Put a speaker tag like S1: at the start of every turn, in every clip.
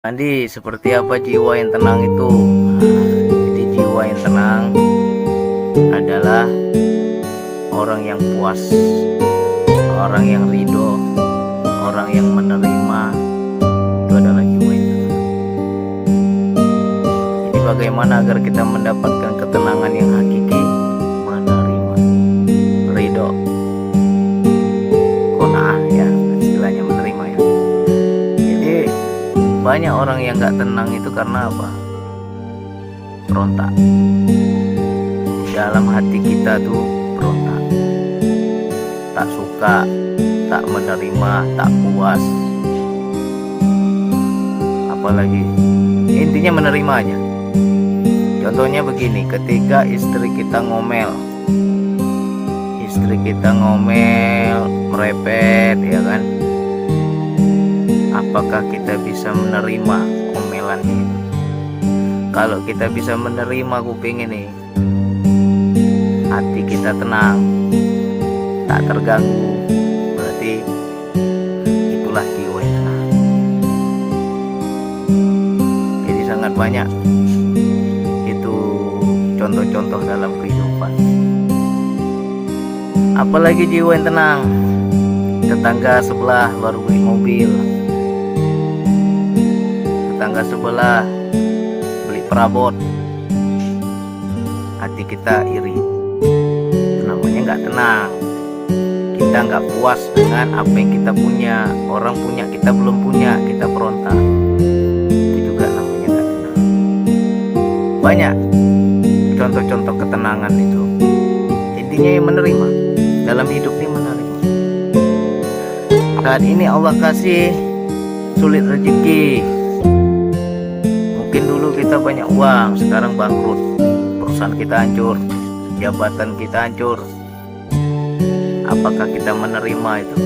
S1: Andi, seperti apa jiwa yang tenang itu? Jadi jiwa yang tenang adalah orang yang puas, orang yang ridho, orang yang menerima. Itu adalah jiwa yang tenang. Jadi bagaimana agar kita mendapatkan ketenangan yang hakiki? Menerima, ridho, qanaah, ya istilahnya menerima ya. Jadi banyak orang yang gak tenang itu karena apa? Berontak. Dalam hati kita tuh berontak, tak suka, tak menerima, tak puas. Apalagi intinya menerima aja. Contohnya begini, ketika istri kita ngomel, merepet, ya kan? Apakah kita bisa menerima omelan ini? Kalau kita bisa menerima kuping ini, hati kita tenang, tak terganggu, berarti itulah jiwa yang tenang. Jadi sangat banyak itu contoh-contoh dalam kehidupan. Apalagi jiwa yang tenang, tetangga sebelah baru beli mobil, tetangga sebelah beli perabot, hati kita iri. Itu namanya nggak tenang. Kita nggak puas dengan apa yang kita punya. Orang punya, kita belum punya, kita berontak. Itu juga namanya nggak tenang. Banyak contoh-contoh ketenangan itu. Intinya yang menerima. Dalam hidup ini menerima. Saat ini Allah kasih sulit rezeki. Mungkin dulu kita banyak uang, sekarang bangkrut, perusahaan kita hancur, jabatan kita hancur. Apakah kita menerima itu?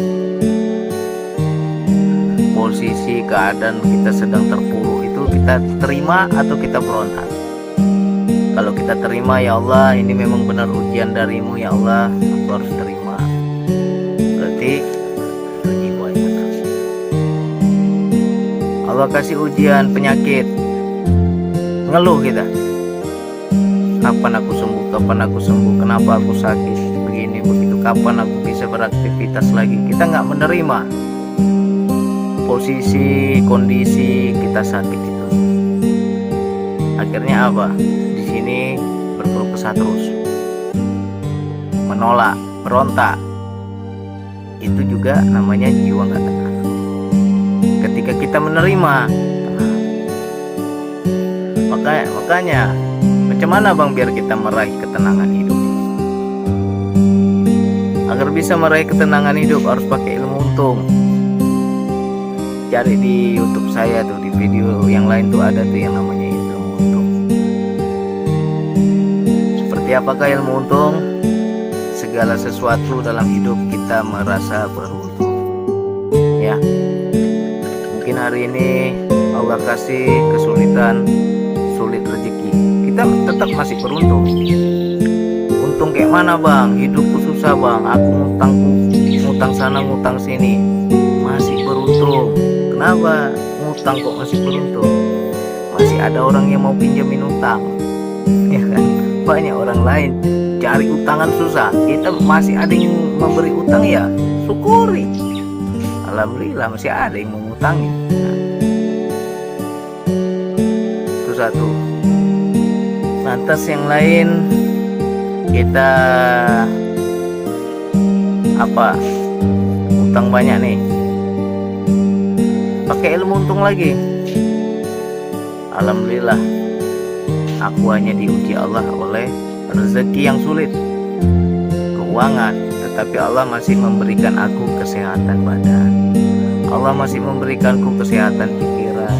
S1: Posisi keadaan kita sedang terpuruk itu kita terima atau kita berontak? Kalau kita terima, ya Allah, ini memang benar ujian darimu, ya Allah, aku harus terima. Berarti itu jiwa yang tenang. Allah kasih ujian penyakit, ngeluh kita, kapan aku sembuh, kenapa aku sakit begini begitu, kapan aku bisa beraktivitas lagi. Kita nggak menerima posisi kondisi kita sakit itu. Akhirnya apa? Di sini berkeluh kesah terus, menolak, berontak. Itu juga namanya jiwa nggak tenang. Ketika kita menerima, makanya macam mana bang biar kita meraih ketenangan hidup ini? Agar bisa meraih ketenangan hidup harus pakai ilmu untung. Cari di YouTube saya tuh, di video yang lain tuh ada tuh yang namanya ilmu untung. Seperti apakah ilmu untung? Segala sesuatu dalam hidup kita merasa beruntung. Ya, mungkin hari ini Allah kasih kesulitan, sulit rezeki, kita tetap masih beruntung. Untung kayak mana bang? Hidupku susah bang, aku ngutang sana ngutang sini, masih beruntung. Kenapa ngutang kok masih beruntung? Masih ada orang yang mau pinjamin utang, ya kan? Banyak orang lain cari utangan susah, kita masih ada yang memberi utang, ya syukuri. Alhamdulillah masih ada yang mengutangi. Itu satu. Lantas yang lain kita apa? Utang banyak nih. Pakai ilmu untung lagi. Alhamdulillah, aku hanya diuji Allah oleh rezeki yang sulit, keuangan, tetapi Allah masih memberikan aku kesehatan badan. Allah masih memberikanku kesehatan pikiran.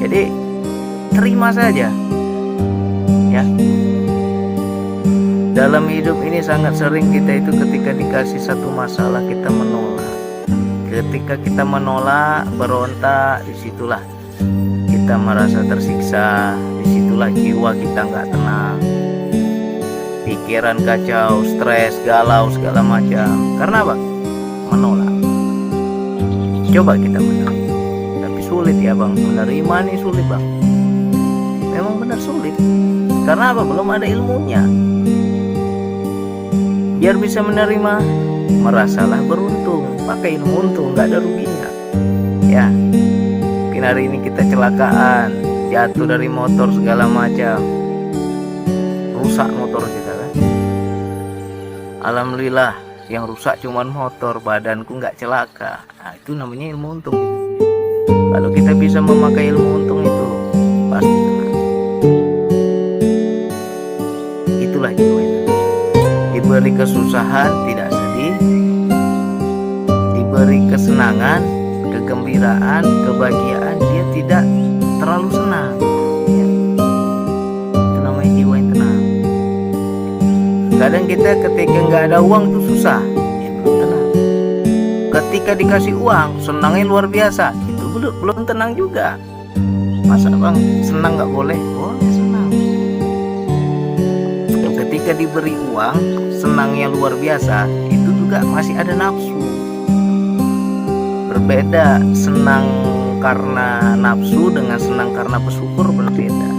S1: Jadi terima saja. Ya. Dalam hidup ini sangat sering kita itu ketika dikasih satu masalah kita menolak. Ketika kita menolak, berontak, disitulah kita merasa tersiksa, disitulah jiwa kita nggak tenang, pikiran kacau, stres, galau, segala macam. Karena apa? Menolak. Coba kita menerima, tapi sulit. sulit ya bang, menerima nih sulit bang. Memang benar sulit. Karena apa? Belum ada ilmunya. Biar bisa menerima, merasalah beruntung. Pakai ilmu untung, nggak ada ruginya. Ya, mungkin hari ini kita celakaan, jatuh dari motor segala macam, rusak motor kita kan. Alhamdulillah, yang rusak cuman motor, badanku nggak celaka. Nah, itu namanya ilmu untung. Kalau kita bisa memakai ilmu untung itu, pasti tenang. Itulah jiwa itu. Diberi kesusahan tidak sedih, diberi kesenangan, kegembiraan, kebahagiaan, dia tidak terlalu senang ya. Itu namanya jiwa yang tenang. Kadang kita ketika nggak ada uang tuh susah ya, belum tenang. Ketika dikasih uang senangnya luar biasa, itu belum tenang juga. Masa bang senang nggak boleh? Boleh senang. Ketika diberi uang senangnya luar biasa, itu juga masih ada nafsu. Berbeda senang karena nafsu dengan senang karena bersyukur, berbeda.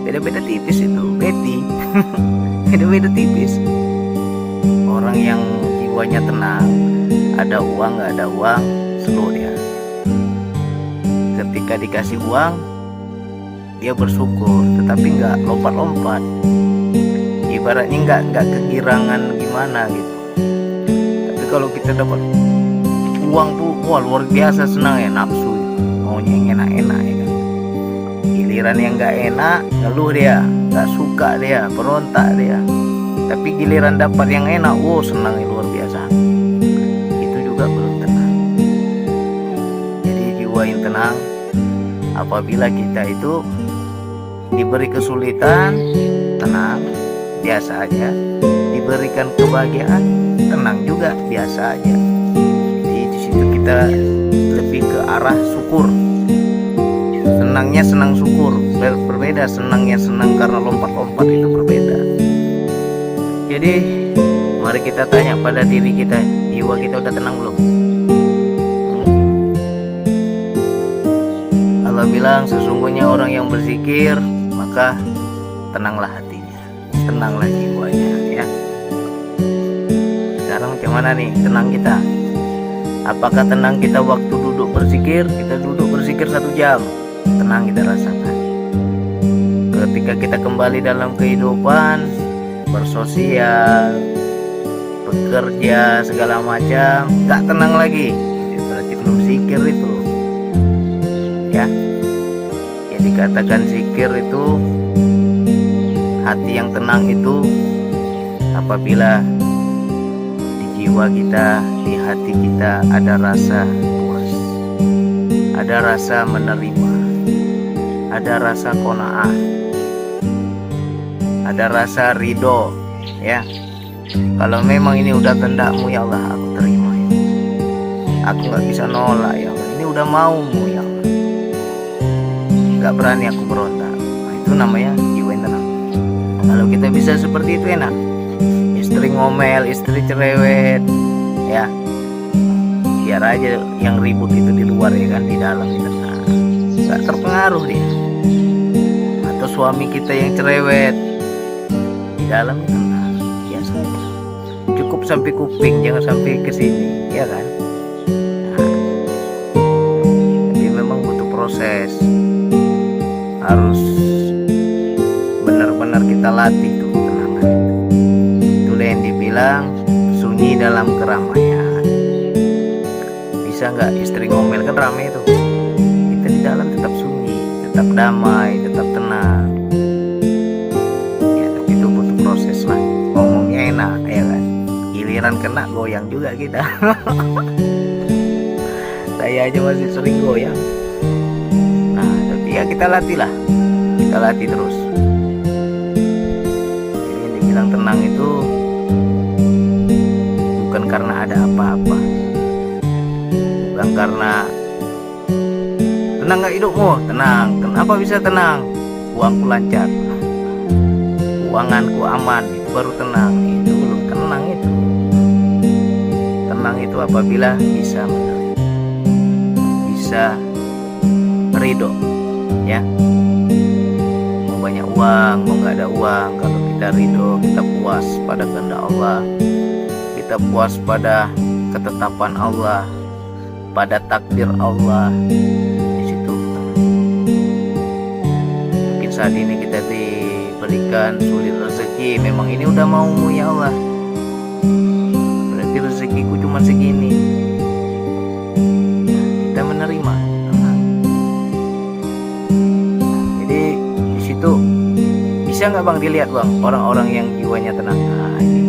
S1: Beda-beda tipis itu, Betty. Beda-beda tipis. Orang yang jiwanya tenang, ada uang nggak ada uang, slow dia. Ketika dikasih uang, dia bersyukur, tetapi nggak lompat-lompat. Ibaratnya nggak kegirangan gimana gitu. Tapi kalau kita dapat uang tuh wah luar biasa senang ya, nafsu maunya yang enak-enak ya kan. Giliran yang nggak enak ngeluh dia, nggak suka dia, berontak dia. Tapi giliran dapat yang enak, wow senang luar biasa. Itu juga belum tenang. Jadi jiwa yang tenang apabila kita itu diberi kesulitan, tenang, biasa aja. Diberikan kebahagiaan, tenang juga, biasa aja. Jadi di situ kita lebih ke arah syukur. Senangnya senang syukur, berbeda. Senangnya senang karena lompat-lompat, itu berbeda. Jadi mari kita tanya pada diri kita, jiwa kita udah tenang belum? Allah bilang sesungguhnya orang yang berzikir maka tenanglah hatinya, tenanglah jiwanya ya. Sekarang macam mana nih tenang kita? Apakah tenang kita waktu duduk berzikir? Kita duduk berzikir 1 jam, tenang kita rasakan. Ketika kita kembali dalam kehidupan, bersosial, bekerja, segala macam, gak tenang lagi, itu berarti belum zikir itu ya. Jadi katakan zikir itu hati yang tenang itu apabila di jiwa kita, di hati kita ada rasa puas, ada rasa menerima, ada rasa qanaah, ada rasa ridho ya. Kalau memang ini udah kehendakmu ya Allah, aku terima ya. Aku gak bisa nolak ya Allah, ini udah maumu ya Allah, gak berani aku berontak. Nah, itu namanya jiwa yang tenang. Kalau kita bisa seperti itu enak. Istri ngomel, istri cerewet ya, biar aja yang ribut itu di luar ya kan, di dalam kita gak terpengaruh dia. Atau suami kita yang cerewet, di dalam itu biasa aja. Cukup sampai kuping, jangan sampai ke sini ya kan. Nah, tapi memang butuh proses, harus benar-benar kita latih tuh ketenangan. Itulah yang dibilang sunyi dalam keramaian. Bisa nggak istri ngomel kan ramai tuh, kita di dalam tetap sunyi, tetap damai, tetap tenang ya. Tapi itu butuh proses lah. Ngomongnya enak ya kan, giliran kena goyang juga kita. Saya aja masih sering goyang. Nah tapi ya kita latih lah, kita latih terus. Jadi yang dibilang tenang itu bukan karena ada apa-apa, bukan karena tenang gak hidupmu, tenang. Kenapa bisa tenang? Uangku lancar, keuanganku aman, itu baru tenang. Itu belum tenang itu. Tenang itu apabila bisa menerima, bisa ridho, ya. Mau banyak uang, mau nggak ada uang, kalau kita ridho, kita puas pada kehendak Allah, kita puas pada ketetapan Allah, pada takdir Allah, di situ. Mungkin saat ini kita diberikan sulit rezeki, memang ini udah maumu ya Allah, berarti rezekiku cuma segini, kita menerima. Jadi di situ bisa nggak bang dilihat bang orang-orang yang jiwanya tenang. Nah, ini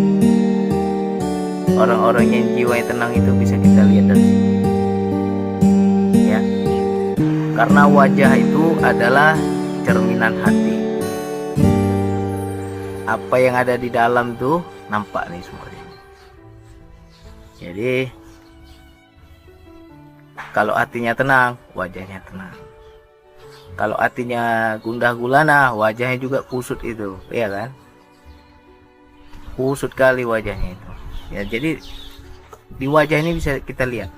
S1: orang-orang yang jiwanya tenang itu bisa kita lihat dari sini, ya. Karena wajah itu adalah cerminan hati. Apa yang ada di dalam tuh nampak nih semuanya. Jadi kalau hatinya tenang, wajahnya tenang. Kalau hatinya gundah gulana, wajahnya juga kusut itu, ya kan? Kusut kali wajahnya itu. Ya, jadi di wajah ini bisa kita lihat.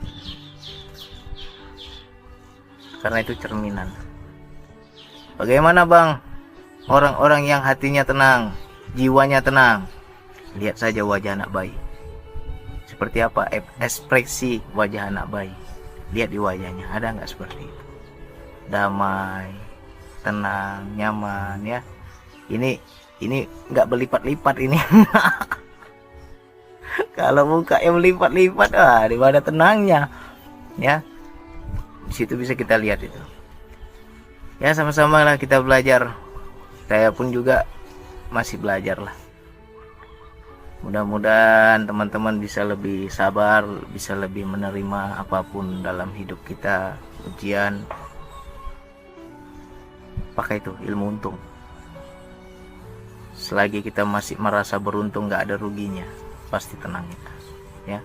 S1: Karena itu cerminan. Bagaimana bang orang-orang yang hatinya tenang, jiwanya tenang? Lihat saja wajah anak bayi. Seperti apa ekspresi wajah anak bayi? Lihat di wajahnya, ada nggak seperti itu? Damai, tenang, nyaman, ya. Ini nggak berlipat-lipat ini. Kalau muka yang berlipat-lipat, di mana tenangnya, ya. Di situ bisa kita lihat itu. Ya, sama-sama lah kita belajar. Saya pun juga masih belajar lah. Mudah-mudahan teman-teman bisa lebih sabar, bisa lebih menerima apapun dalam hidup kita, ujian. Pakai itu ilmu untung. Selagi kita masih merasa beruntung, nggak ada ruginya, pasti tenang kita, ya.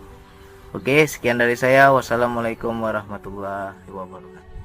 S1: Oke, sekian dari saya. Wassalamualaikum warahmatullahi wabarakatuh.